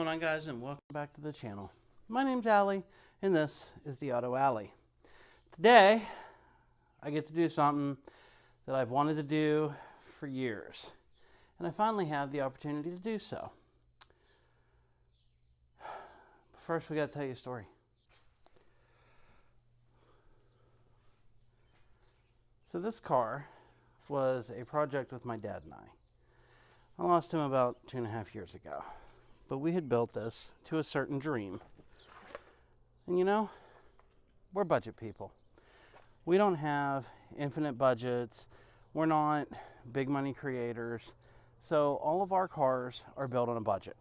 going on, guys, and welcome back to the channel. My name's Ali, and this is the Autoali. Today, I get to do something that I've wanted to do for years, and I finally have the opportunity to do so. But first, we got to tell you a story. So this car was a project with my dad and I. I lost him about 2.5 years ago. But we had built this to a certain dream. And you know, we're budget people. We don't have infinite budgets. We're not big money creators. So all of our cars are built on a budget.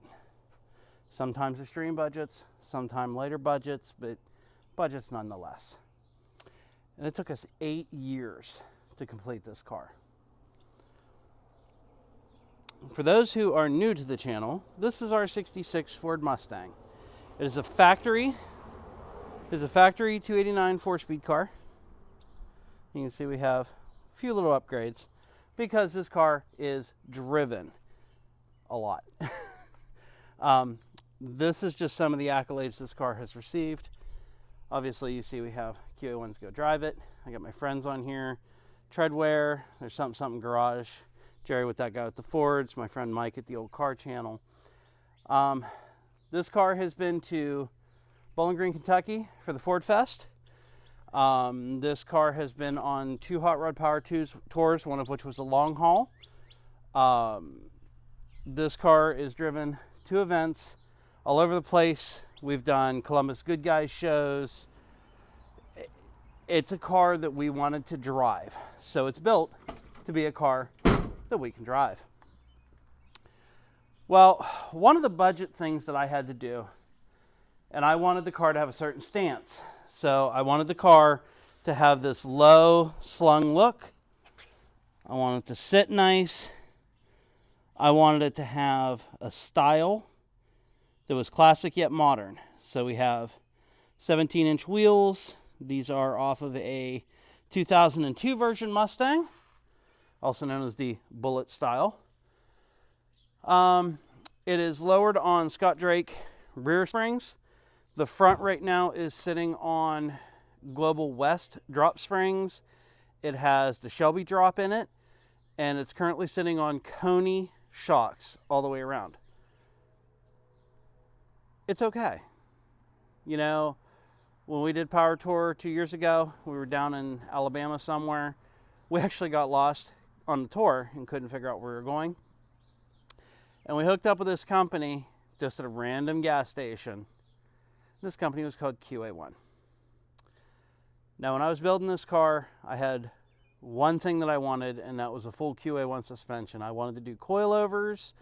Sometimes extreme budgets, sometimes later budgets, but budgets nonetheless. And it took us 8 years to complete this car. For those who are new to the channel, this is our 66 Ford Mustang. It is a factory 289 4-speed car. You can see we have a few little upgrades because this car is driven a lot. This is just some of the accolades this car has received. Obviously, you see we have QA1's Go Drive It. I got my friends on here. Treadwear, there's something garage. Jerry with that guy with the Fords, my friend Mike at the Old Car Channel. This car has been to Bowling Green, Kentucky for the Ford Fest. This car has been on 2 Hot Rod Power tours, one of which was a long haul. This car is driven 2 events all over the place. We've done Columbus Good Guys shows. It's a car that we wanted to drive. So it's built to be a car that we can drive. Well, one of the budget things that I had to do, and I wanted the car to have a certain stance. So I wanted the car to have this low slung look. I wanted it to sit nice. I wanted it to have a style that was classic yet modern. So we have 17-inch wheels. These are off of a 2002 version Mustang, also known as the Bullet style. It is lowered on Scott Drake rear springs. The front right now is sitting on Global West drop springs. It has the Shelby drop in it, and it's currently sitting on Coney shocks all the way around. It's okay. You know, when we did Power Tour 2 years ago, we were down in Alabama somewhere. We actually got lost on the tour and couldn't figure out where we were going. And we hooked up with this company just at a random gas station. This company was called QA1. Now, when I was building this car, I had one thing that I wanted, and that was a full QA1 suspension. I wanted to do coilovers.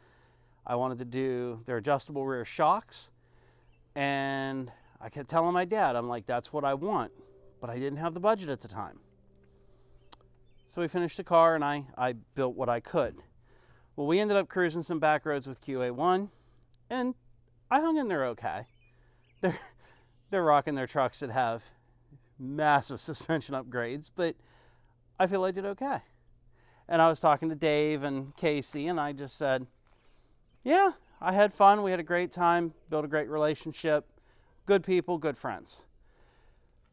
I wanted to do their adjustable rear shocks. And I kept telling my dad, I'm like, that's what I want. But I didn't have the budget at the time. So we finished the car, and I built what I could. Well, we ended up cruising some back roads with QA1, and I hung in there okay. They're rocking their trucks that have massive suspension upgrades, but I feel I did okay. And I was talking to Dave and Casey, and I just said, yeah, I had fun. We had a great time, built a great relationship, good people, good friends.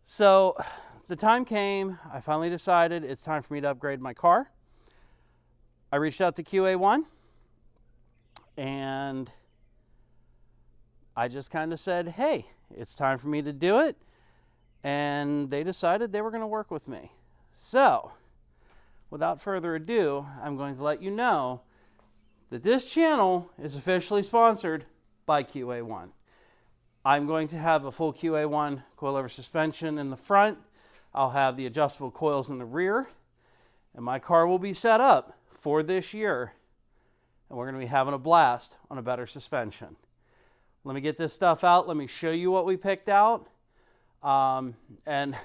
So the time came, I finally decided it's time for me to upgrade my car. I reached out to QA1, and I just kind of said, hey, it's time for me to do it. And they decided they were going to work with me. So, without further ado, I'm going to let you know that this channel is officially sponsored by QA1. I'm going to have a full QA1 coilover suspension in the front. I'll have the adjustable coils in the rear. And my car will be set up for this year. And we're going to be having a blast on a better suspension. Let me get this stuff out. Let me show you what we picked out. And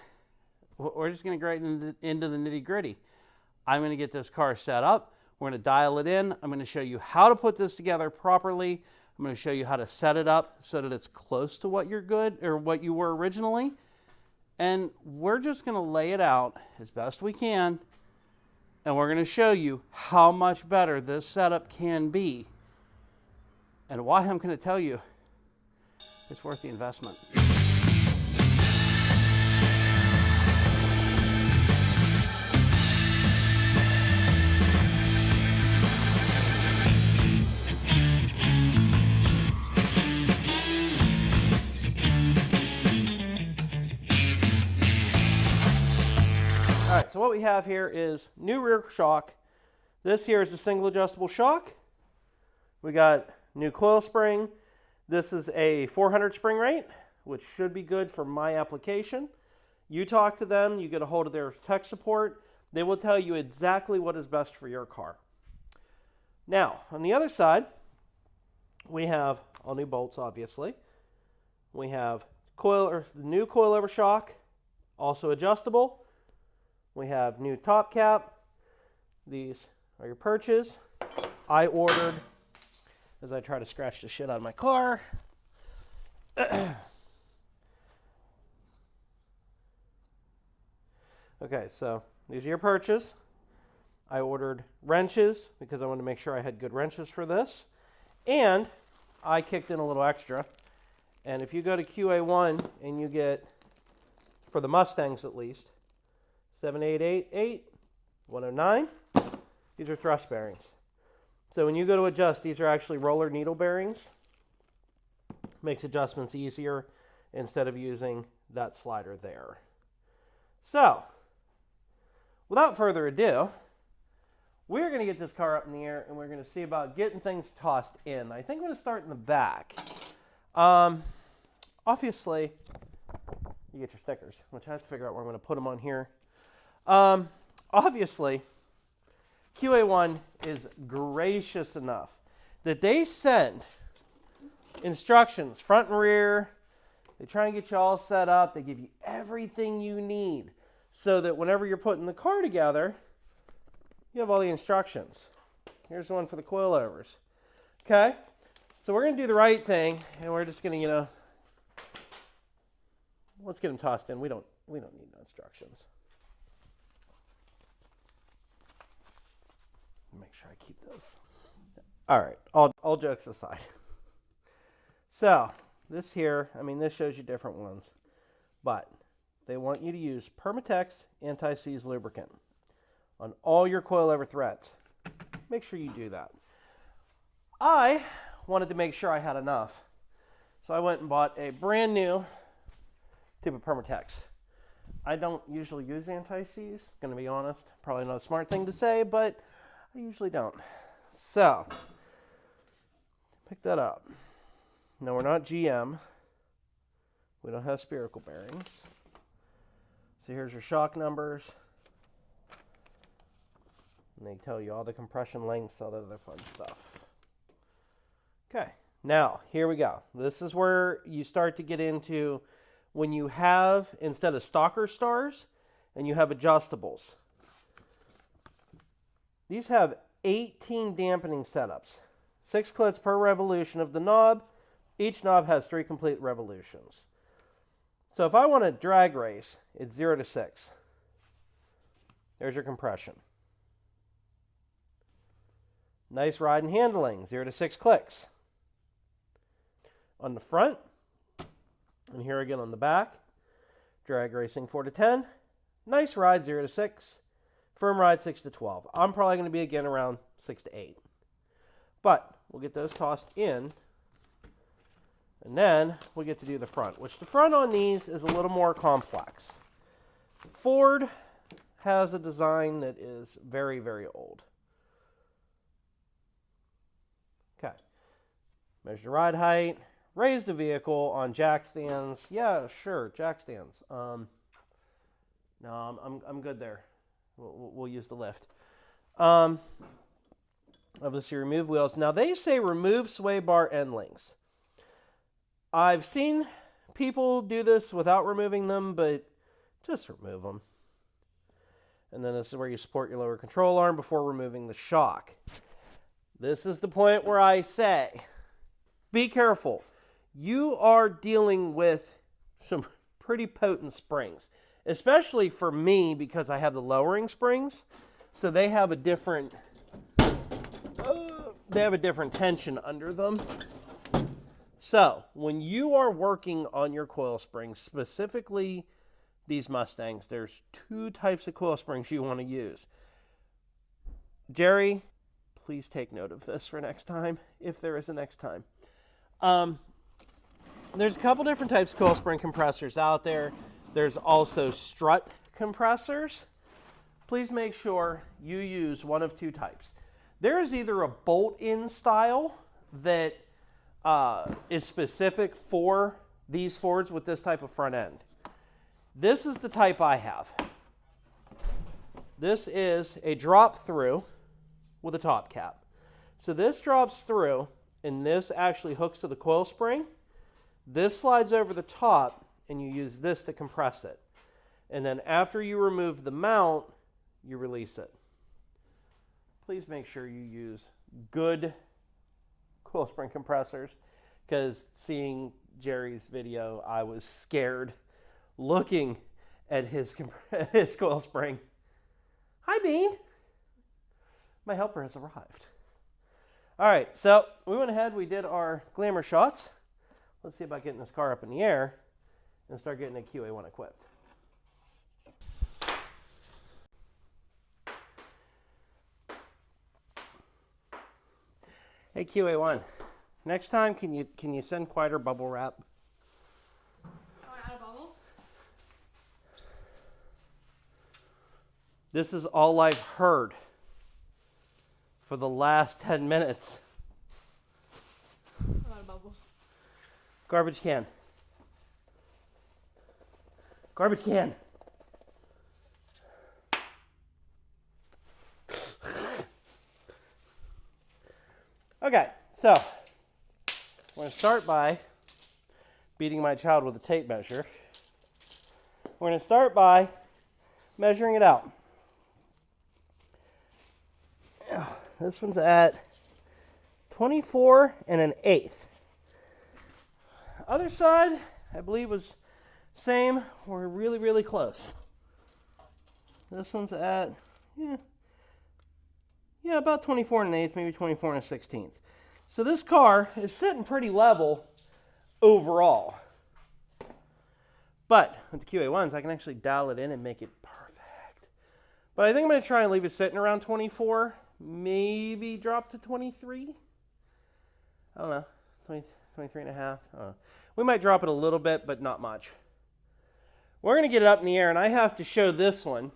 we're just going to get right into the nitty gritty. I'm going to get this car set up. We're going to dial it in. I'm going to show you how to put this together properly. I'm going to show you how to set it up so that it's close to what you're good or what you were originally. And we're just going to lay it out as best we can. And we're going to show you how much better this setup can be and why I'm going to tell you it's worth the investment. All right, so what we have here is new rear shock. This here is a single adjustable shock. We got new coil spring. This is a 400 spring rate, which should be good for my application. You talk to them, you get a hold of their tech support. They will tell you exactly what is best for your car. Now, on the other side, we have all new bolts, obviously. We have the new coilover shock, also adjustable. We have new top cap. These are your perches. I ordered, as I try to scratch the shit out of my car. Okay, so these are your perches. I ordered wrenches because I wanted to make sure I had good wrenches for this. And I kicked in a little extra. And if you go to QA1 and you get, for the Mustangs at least, 7888, 109. These are thrust bearings. So when you go to adjust, these are actually roller needle bearings. Makes adjustments easier instead of using that slider there. So, without further ado, we're going to get this car up in the air and we're going to see about getting things tossed in. I think I'm going to start in the back. Obviously, you get your stickers, which I have to figure out where I'm going to put them on here. Obviously, QA1 is gracious enough that they send instructions, front and rear. They try and get you all set up. They give you everything you need so that whenever you're putting the car together, you have all the instructions. Here's one for the coilovers. Okay, so we're going to do the right thing, and we're just going to, let's get them tossed in. We don't need no instructions. Make sure I keep those. All right, all jokes aside. So, this here, this shows you different ones. But they want you to use Permatex anti-seize lubricant on all your coilover threads. Make sure you do that. I wanted to make sure I had enough. So I went and bought a brand new tube of Permatex. I don't usually use anti-seize, gonna be honest. Probably not a smart thing to say, but I usually don't. So, pick that up. No, we're not GM. We don't have spherical bearings. So here's your shock numbers. And they tell you all the compression lengths, all that other fun stuff. Okay, now here we go. This is where you start to get into when you have, instead of stalker stars, and you have adjustables. These have 18 dampening setups. 6 clips per revolution of the knob. Each knob has 3 complete revolutions. So if I want to drag race, it's 0 to 6. There's your compression. Nice ride and handling, 0 to 6 clicks. On the front, and here again on the back, drag racing 4 to 10. Nice ride, 0 to 6. Firm ride, 6 to 12. I'm probably going to be again around 6 to 8. But we'll get those tossed in. And then we'll get to do the front, which the front on these is a little more complex. Ford has a design that is very, very old. Okay. Measure the ride height. Raise the vehicle on jack stands. Yeah, sure, jack stands. No, I'm good there. We'll use the lift. Obviously, remove wheels. Now, they say remove sway bar end links. I've seen people do this without removing them, but just remove them. And then this is where you support your lower control arm before removing the shock. This is the point where I say, be careful. You are dealing with some pretty potent springs, especially for me because I have the lowering springs. So they have a different tension under them. So, when you are working on your coil springs, specifically these Mustangs, there's 2 types of coil springs you want to use. Jerry, please take note of this for next time, if there is a next time. There's a couple different types of coil spring compressors out there. There's also strut compressors. Please make sure you use one of 2 types. There is either a bolt-in style that is specific for these Fords with this type of front end. This is the type I have. This is a drop through with a top cap. So this drops through and this actually hooks to the coil spring. This slides over the top and you use this to compress it. And then after you remove the mount, you release it. Please make sure you use good coil spring compressors, because seeing Jerry's video, I was scared looking at his coil spring. Hi, Bean. My helper has arrived. All right, so we went ahead, we did our glamour shots. Let's see about getting this car up in the air and start getting a QA1 equipped. Hey QA1, next time can you send quieter bubble wrap? Oh, out of bubbles? This is all I've heard for the last 10 minutes. I'm out of bubbles. Garbage can. Garbage can. Okay, so we're going to start by beating my child with a tape measure. We're going to start by measuring it out. This one's at 24 1/8. Other side, I believe, was same. We're really, really close. This one's at, yeah, about 24 1/8, maybe 24 1/16. So this car is sitting pretty level overall. But with the QA1s, I can actually dial it in and make it perfect. But I think I'm going to try and leave it sitting around 24, maybe drop to 23. I don't know, 23 and a half. I don't know. We might drop it a little bit, but not much. We're going to get it up in the air, and I have to show this one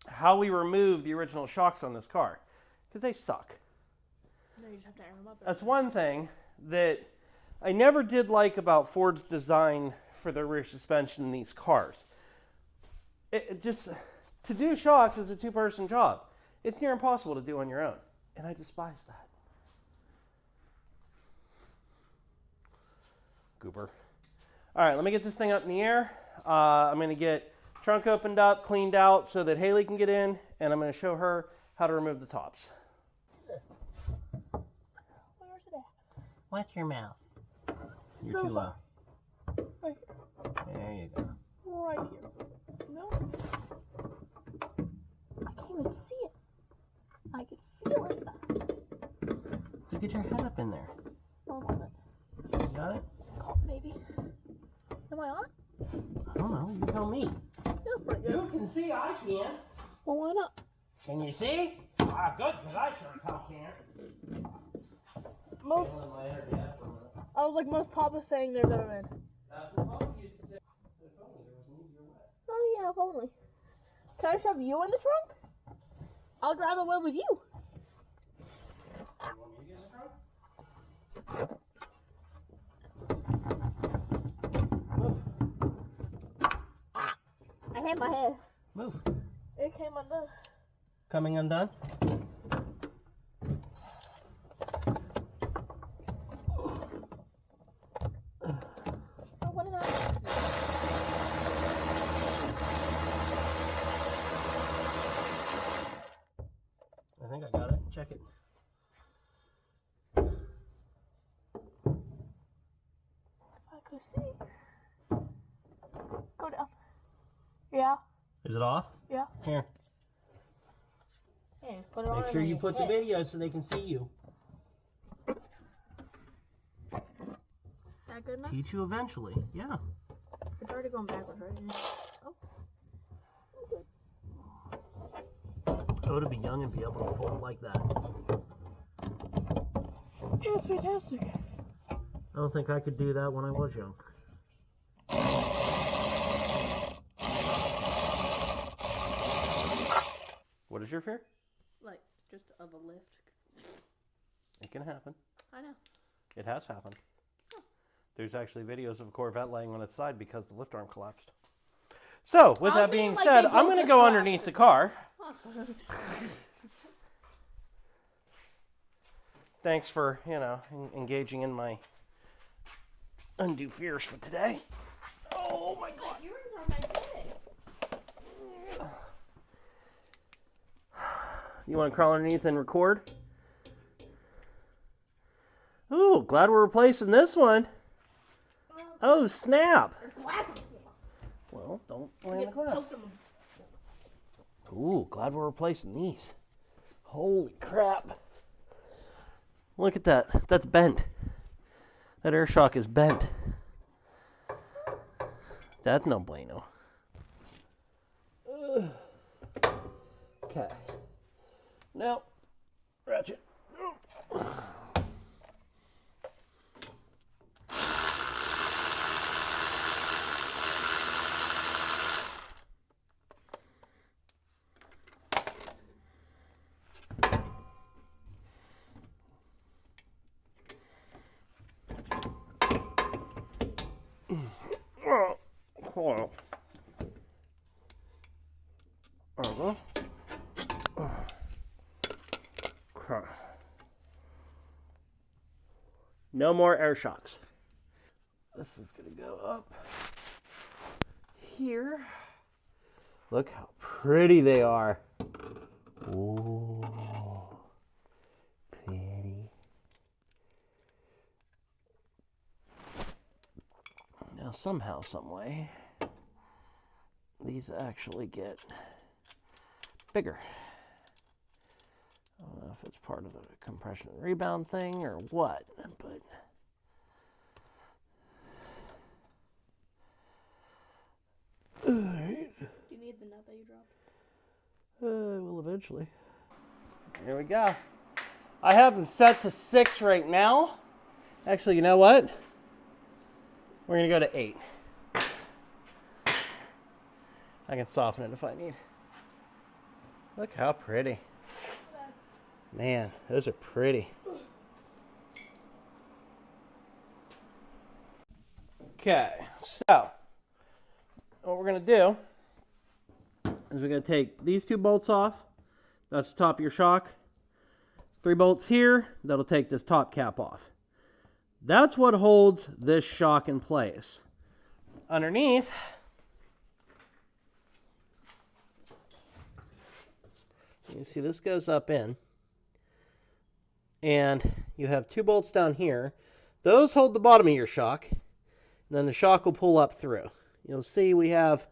how we remove the original shocks on this car, because they suck. No, you just have to iron them up. That's one thing that I never did like about Ford's design for their rear suspension in these cars. It just, to do shocks is a 2-person job. It's near impossible to do on your own, and I despise that. Goober. All right, let me get this thing up in the air. I'm going to get trunk opened up, cleaned out so that Haley can get in, and I'm going to show her how to remove the tops. Where's it at? Watch your mouth. You're too low. Right There you go. Right here. No. I can't even see it. I can feel it. So get your head up in there. No, I'm on it. You got it? Oh, maybe. Am I on? I don't know. You tell me. Feels pretty good. You can see, I can. Well, why not? Can you see? Ah, good, because I sure as hell can't. Most, Feeling my internet for a minute. I was like most papas saying they've ever been. That's what Papa used to say. If only there was an easier way. Oh yeah, if only. Can I shove you in the trunk? I'll drive away with you. You want me to get in the trunk? Move. I hit my head. Move. It came undone. Coming undone? Oh, what did I? I think I got it. Check it. If I could see. Go down. Yeah. Is it off? Yeah. Here. Hey, put it on. Make sure you put the video so they can see you. that good enough? Teach you eventually, yeah. It's already going backwards, right? Oh. I would be young and be able to fold like that. That's fantastic. I don't think I could do that when I was young. What is your fear? Like, just of a lift. It can happen. I know. It has happened. There's actually videos of a Corvette laying on its side because the lift arm collapsed. So, with that being like said, they I'm both going to just go collapsed. underneath the car. Thanks for, engaging in my undue fears for today. Oh my God. Yours are magnetic. You want to crawl underneath and record? Ooh, glad we're replacing this one. Oh, snap. There's black on the floor. Well, don't land the glass. Post them. Ooh, glad we're replacing these. Holy crap. Look at that. That's bent. That air shock is bent. That's no bueno. Okay. Now, ratchet. No more air shocks. This is going to go up here. Look how pretty they are. Ooh, pretty. Now somehow, some way, these actually get bigger. I don't know if it's part of the compression and rebound thing or what, but alright. Do you need the nut that you dropped? I will eventually. There we go. I have them set to 6 right now. Actually, you know what? We're going to go to 8. I can soften it if I need. Look how pretty. Man, those are pretty. Okay, so what we're going to do is we're going to take these 2 bolts off. That's the top of your shock. 3 bolts here. That'll take this top cap off. That's what holds this shock in place. Underneath, you see this goes up in. And you have 2 bolts down here. Those hold the bottom of your shock. And then the shock will pull up through. You'll see we have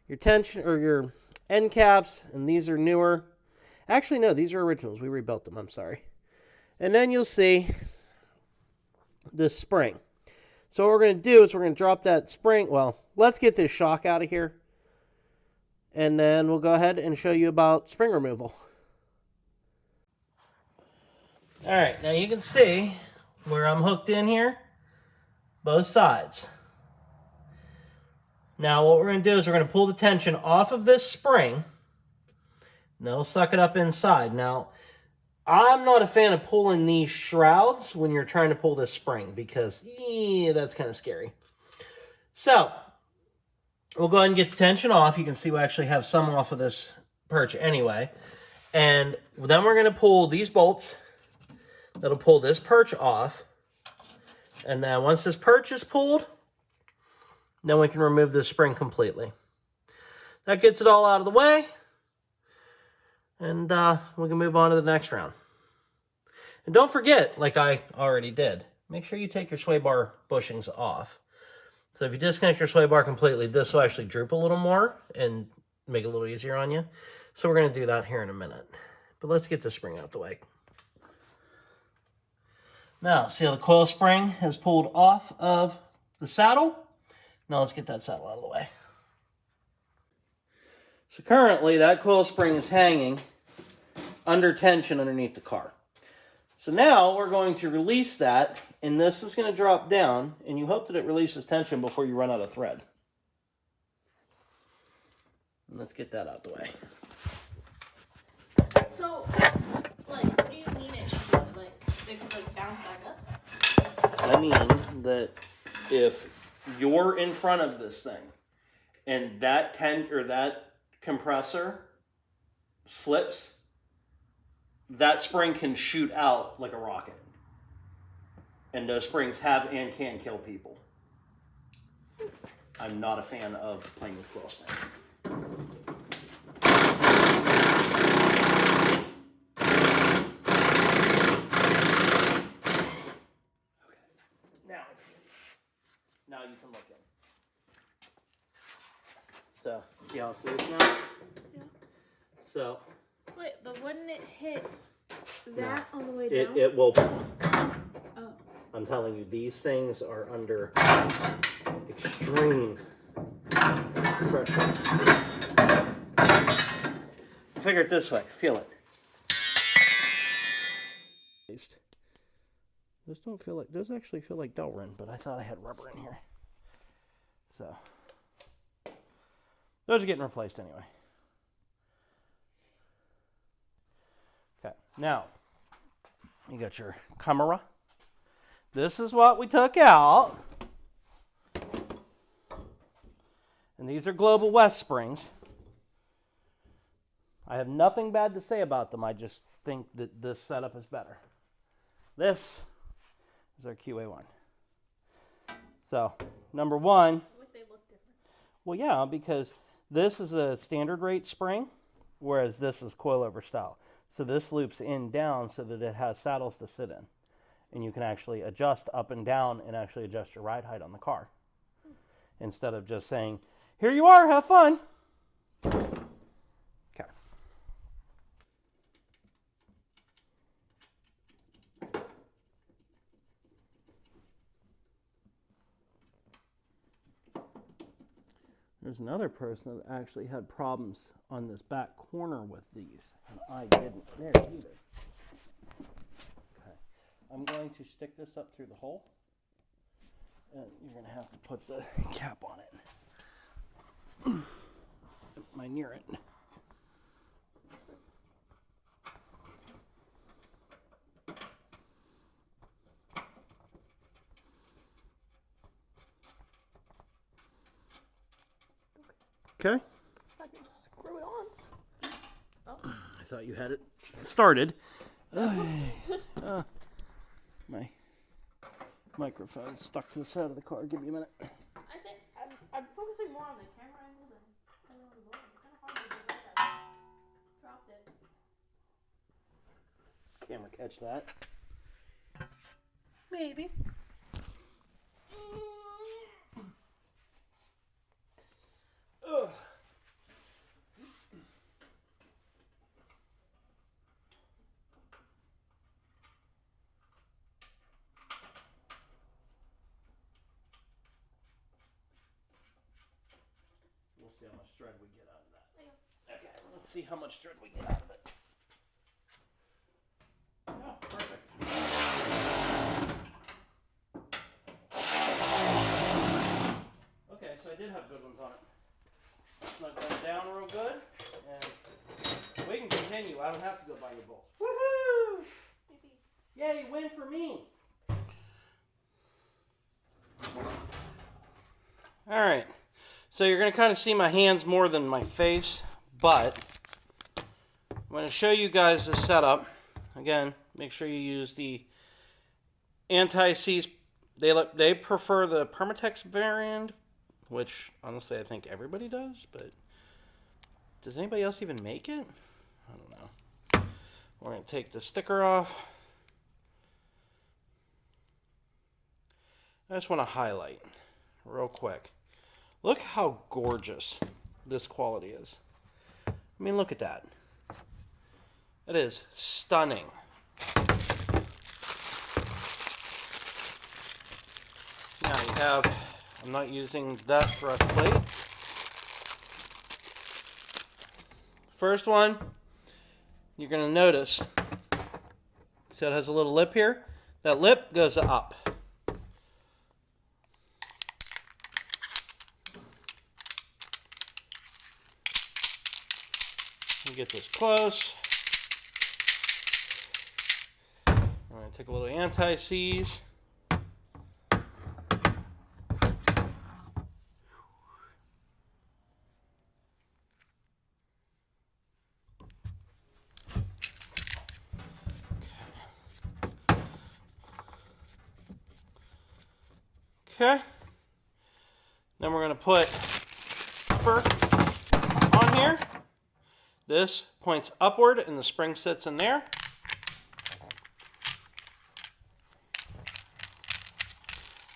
your tension or your end caps, and these are newer. Actually, no, these are originals. We rebuilt them, I'm sorry. And then you'll see this spring. So what we're going to do is we're going to drop that spring. Well, let's get this shock out of here. And then we'll go ahead and show you about spring removal. All right, now you can see where I'm hooked in here, both sides. Now what we're going to do is we're going to pull the tension off of this spring, and that'll suck it up inside. Now, I'm not a fan of pulling these shrouds when you're trying to pull this spring because that's kind of scary. So, we'll go ahead and get the tension off. You can see we actually have some off of this perch anyway. And then we're going to pull these bolts. That'll pull this perch off. And then once this perch is pulled, then we can remove this spring completely. That gets it all out of the way. And we can move on to the next round. And don't forget, like I already did, make sure you take your sway bar bushings off. So if you disconnect your sway bar completely, this will actually droop a little more and make it a little easier on you. So we're going to do that here in a minute. But let's get the spring out the way. Now, see how the coil spring has pulled off of the saddle? Now let's get that saddle out of the way. So currently that coil spring is hanging under tension underneath the car. So now we're going to release that, and this is going to drop down, and you hope that it releases tension before you run out of thread. And let's get that out of the way. So, like, what do you mean it should, like, it could, like, bounce back up? I mean that if you're in front of this thing and that that compressor slips, that spring can shoot out like a rocket. And those springs have and can kill people. I'm not a fan of playing with coil springs. Now you can look in. So, see how it's loose now? Yeah. So. Wait, but wouldn't it hit that on the way down? It will. Oh. I'm telling you, these things are under extreme pressure. Figure it this way. Feel it. Those don't feel like, those actually feel like Delrin, but I thought I had rubber in here. So, those are getting replaced anyway. Okay, now, you got your camera. This is what we took out. And these are Global West springs. I have nothing bad to say about them. I just think that this setup is better. This is our QA1. So, number one. Would they look different? Well, yeah, because this is a standard rate spring, whereas this is coilover style. So this loops in down so that it has saddles to sit in. And you can actually adjust up and down and actually adjust your ride height on the car. Instead of just saying, here you are, have fun. Okay. There's another person that actually had problems on this back corner with these, and I didn't there either. Okay. I'm going to stick this up through the hole, and you're going to have to put the cap on it. Am I near it? Okay. I can screw it on. Oh. I thought you had it started. My microphone's stuck to the side of the car. Give me a minute. I think I'm focusing more on the camera angle than on the board. It's kind of hard to do that. Dropped it. Camera catch that? Maybe. Ugh. We'll see how much thread we get out of that. Okay, let's see how much thread we get out of it. Oh, perfect. Okay, so I did have good ones on it. Snug that down real good, and we can continue. I don't have to go buy your bolts. Woohoo! Yay, win for me! Alright, so you're going to kind of see my hands more than my face, but I'm going to show you guys the setup. Again, make sure you use the anti-seize. They prefer the Permatex variant, which honestly I think everybody does, but does anybody else even make it? I don't know. We're going to take the sticker off. I just want to highlight real quick. Look how gorgeous this quality is. I mean, look at that. It is stunning. I'm not using that thrust plate. First one, you're going to notice, see it has a little lip here? That lip goes up. Get this close. I'm going to take a little anti-seize. Okay. Then we're going to put upper on here. This points upward and the spring sits in there.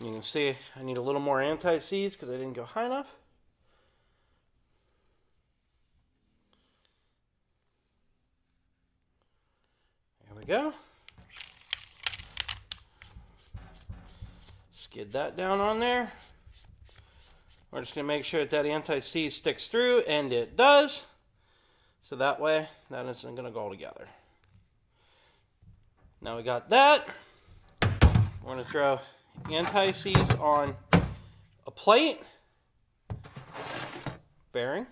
You can see I need a little more anti-seize because I didn't go high enough. There we go. Skid that down on there. We're just going to make sure that anti-seize sticks through, and it does. So that way, that isn't going to go all together. Now we got that. We're going to throw anti-seize on a plate, bearing,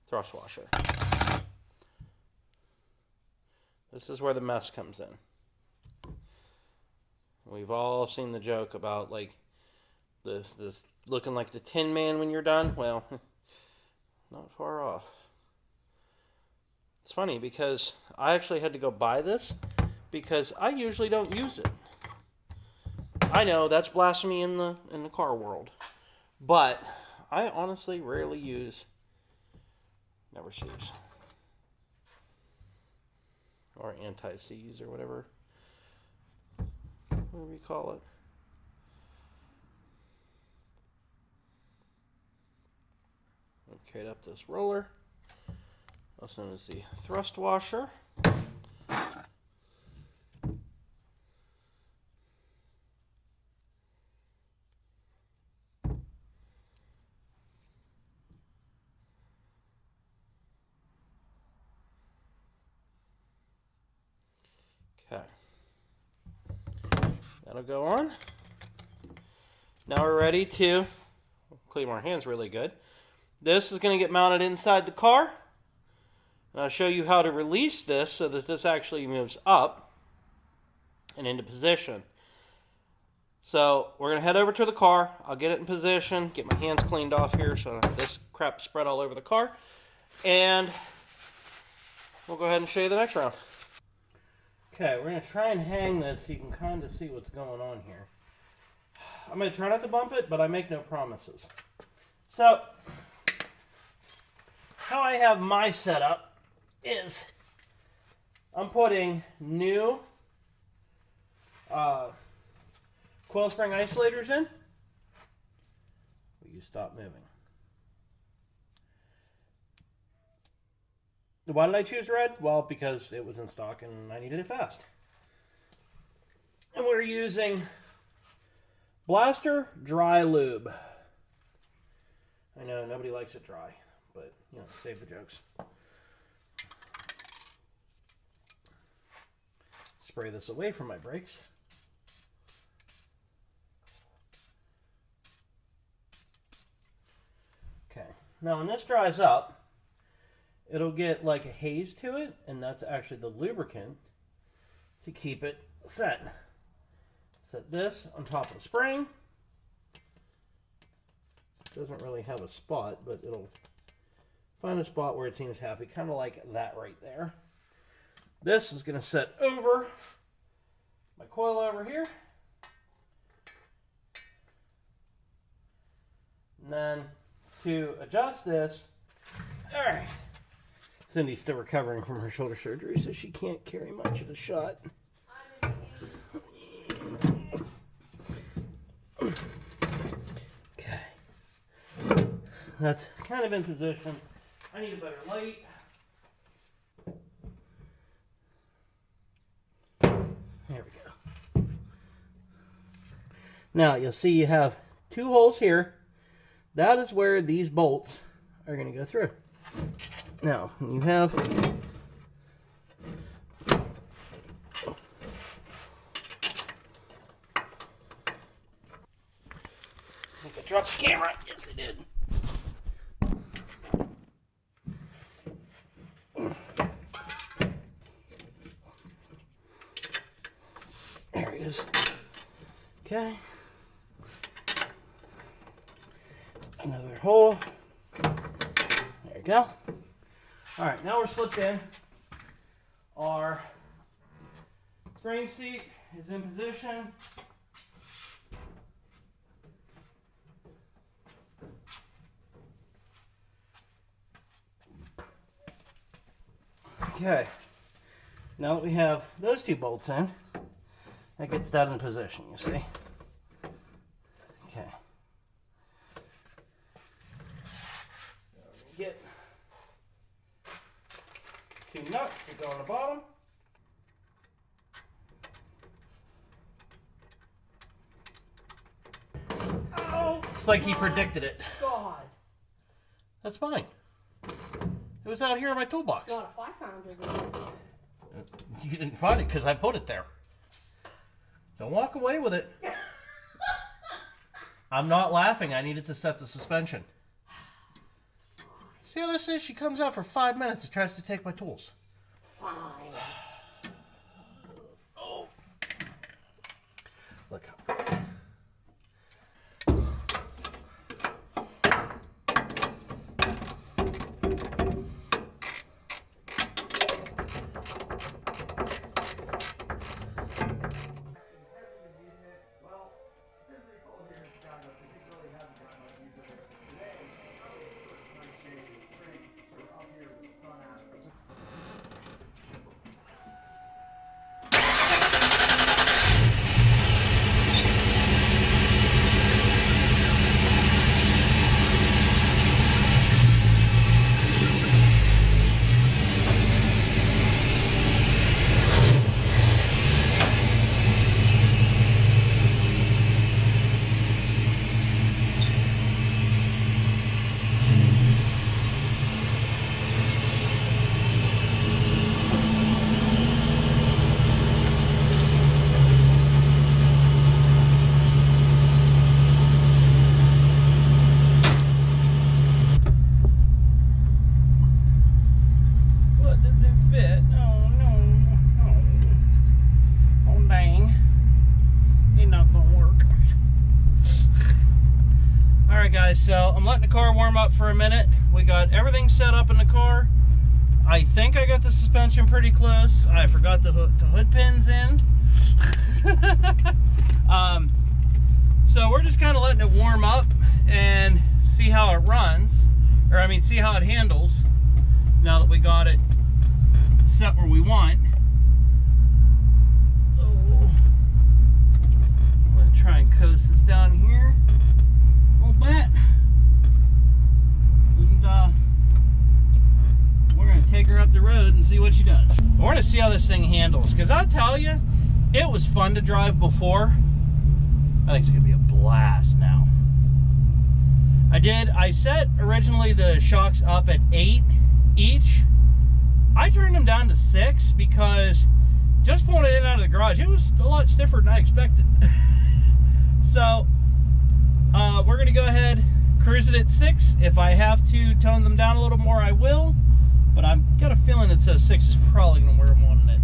thrust washer. This is where the mess comes in. We've all seen the joke about like this looking like the Tin Man when you're done. Well, not far off. It's funny because I actually had to go buy this because I usually don't use it. I know that's blasphemy in the car world, but I honestly rarely use never seize or anti-seize or whatever you call it. Okay, up this roller, also known as the thrust washer. Okay, that'll go on. Now we're ready to clean our hands really good. This is going to get mounted inside the car. And I'll show you how to release this so that this actually moves up and into position. So we're going to head over to the car. I'll get it in position, get my hands cleaned off here so this crap spread all over the car. And we'll go ahead and show you the next round. Okay, we're going to try and hang this so you can kind of see what's going on here. I'm going to try not to bump it, but I make no promises. So, how I have my setup is I'm putting new coil spring isolators in. Will you stop moving? Why did I choose red? Well, because it was in stock and I needed it fast. And we're using Blaster Dry Lube. I know nobody likes it dry, but you know, save the jokes. Spray this away from my brakes. Okay, now when this dries up, it'll get like a haze to it, and that's actually the lubricant to keep it set. Set this on top of the spring. Doesn't really have a spot, but it'll find a spot where it seems happy, kind of like that right there. This is going to set over my coil over here. And then to adjust this, all right. Cindy's still recovering from her shoulder surgery, so she can't carry much of the shot. Okay. That's kind of in position. I need a better light. There we go. Now you'll see you have 2 holes here. That is where these bolts are going to go through. Now you have I think I dropped the camera. Yes, I did. There it is. Okay. Another hole. There you go. All right, now we're slipped in. Our spring seat is in position. Okay. Now that we have those 2 bolts in, that gets that in position, you see. Okay. Get 2 nuts that go on the bottom. Oh! It's like he predicted it. God. That's fine. It was out here in my toolbox. Got a fly sounder. You didn't find it because I put it there. Don't walk away with it. I'm not laughing. I needed to set the suspension. See how this is? She comes out for 5 minutes and tries to take my tools. Fine. Oh. Look how pretty. So I'm letting the car warm up for a minute. We got everything set up in the car. I think I got the suspension pretty close. I forgot to hook the hood pins in. So we're just kind of letting it warm up and see how it runs, or I mean see how it handles now that we got it set where we want. Oh. I'm going to try and coast this down here a little bit. And we're going to take her up the road and see what she does. We're going to see how this thing handles, because I'll tell you, it was fun to drive before. I think it's going to be a blast now. I set originally the shocks up at 8 each. I turned them down to 6 because just pulling it in out of the garage, it was a lot stiffer than I expected. So we're going to go ahead, cruise it at 6. If I have to tone them down a little more, I will. But I've got a feeling that says 6 is probably going to where I'm wanting it.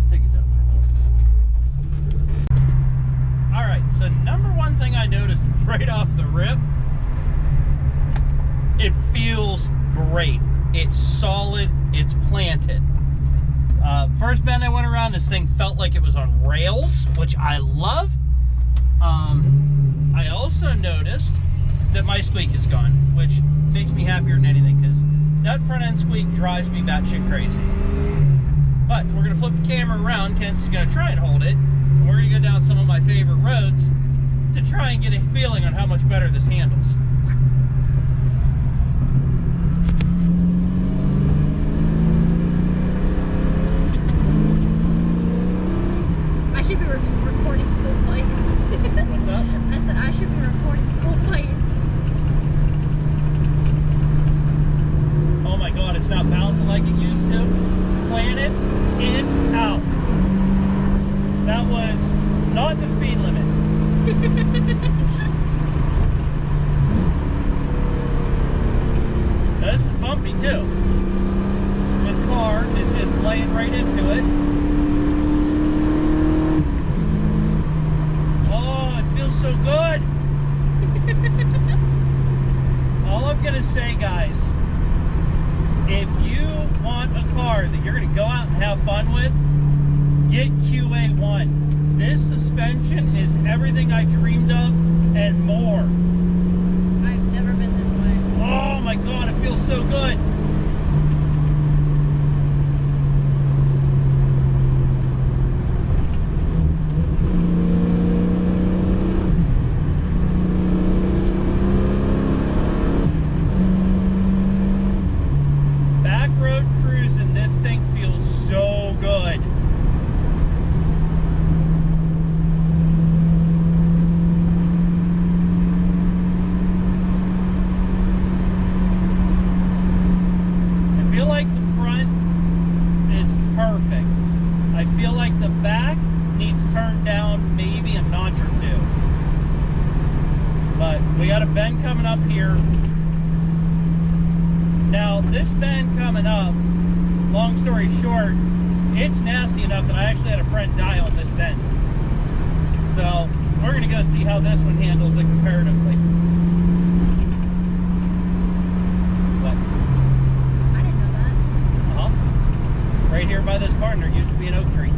Take it down for a moment. Alright, so number one thing I noticed right off the rip, it feels great. It's solid, it's planted. First bend I went around, this thing felt like it was on rails, which I love. I also noticed that my squeak is gone, which makes me happier than anything, because that front end squeak drives me batshit crazy. But we're going to flip the camera around. Ken's is going to try and hold it, and we're going to go down some of my favorite roads to try and get a feeling on how much better this handles. Now, this is bumpy too. This car is just laying right into it. Oh, it feels so good. All I'm gonna say, guys, if you want a car that you're gonna go out and have fun with, get QA1. This suspension is everything I dreamed of and more. I've never been this way. Oh my God, it feels so good. Back road cruising, this thing feels so good. I feel like the front is perfect. I feel like the back needs turned down maybe a notch or two. But we got a bend coming up here. Now, this bend coming up, long story short, it's nasty enough that I actually had a friend die on this bend. So, we're going to go see how this one handles it comparatively. What? I didn't know that. Uh-huh. Right here by this barn, there used to be an oak tree.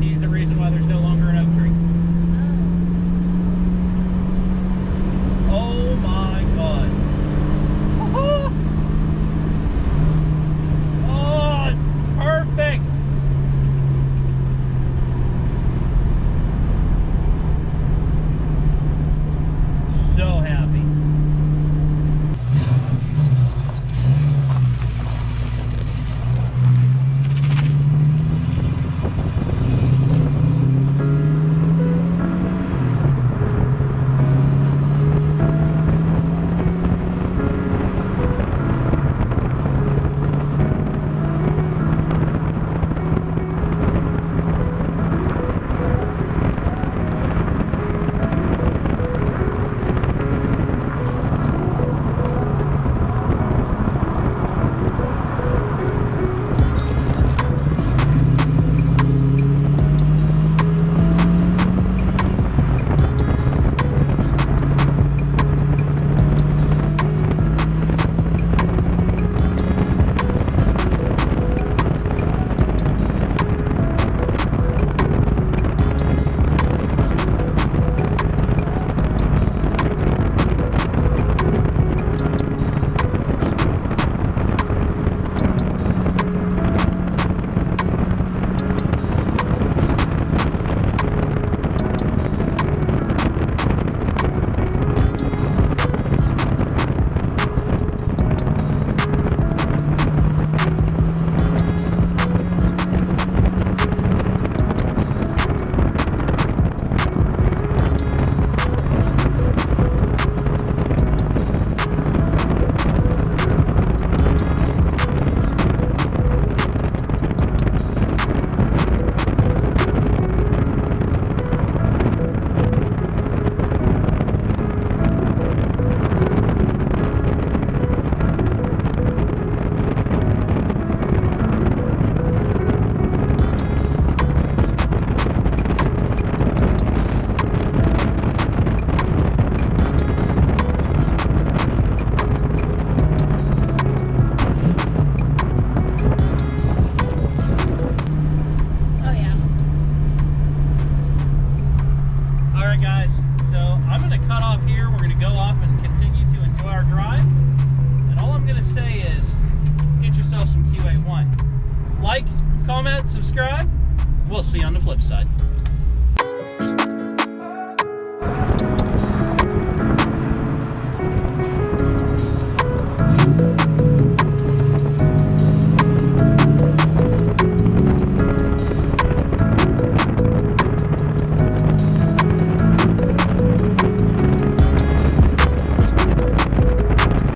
He's the reason why there's no longer an oak tree. Oh my God. Oh, perfect. So happy. Like, comment, subscribe. We'll see you on the flip side.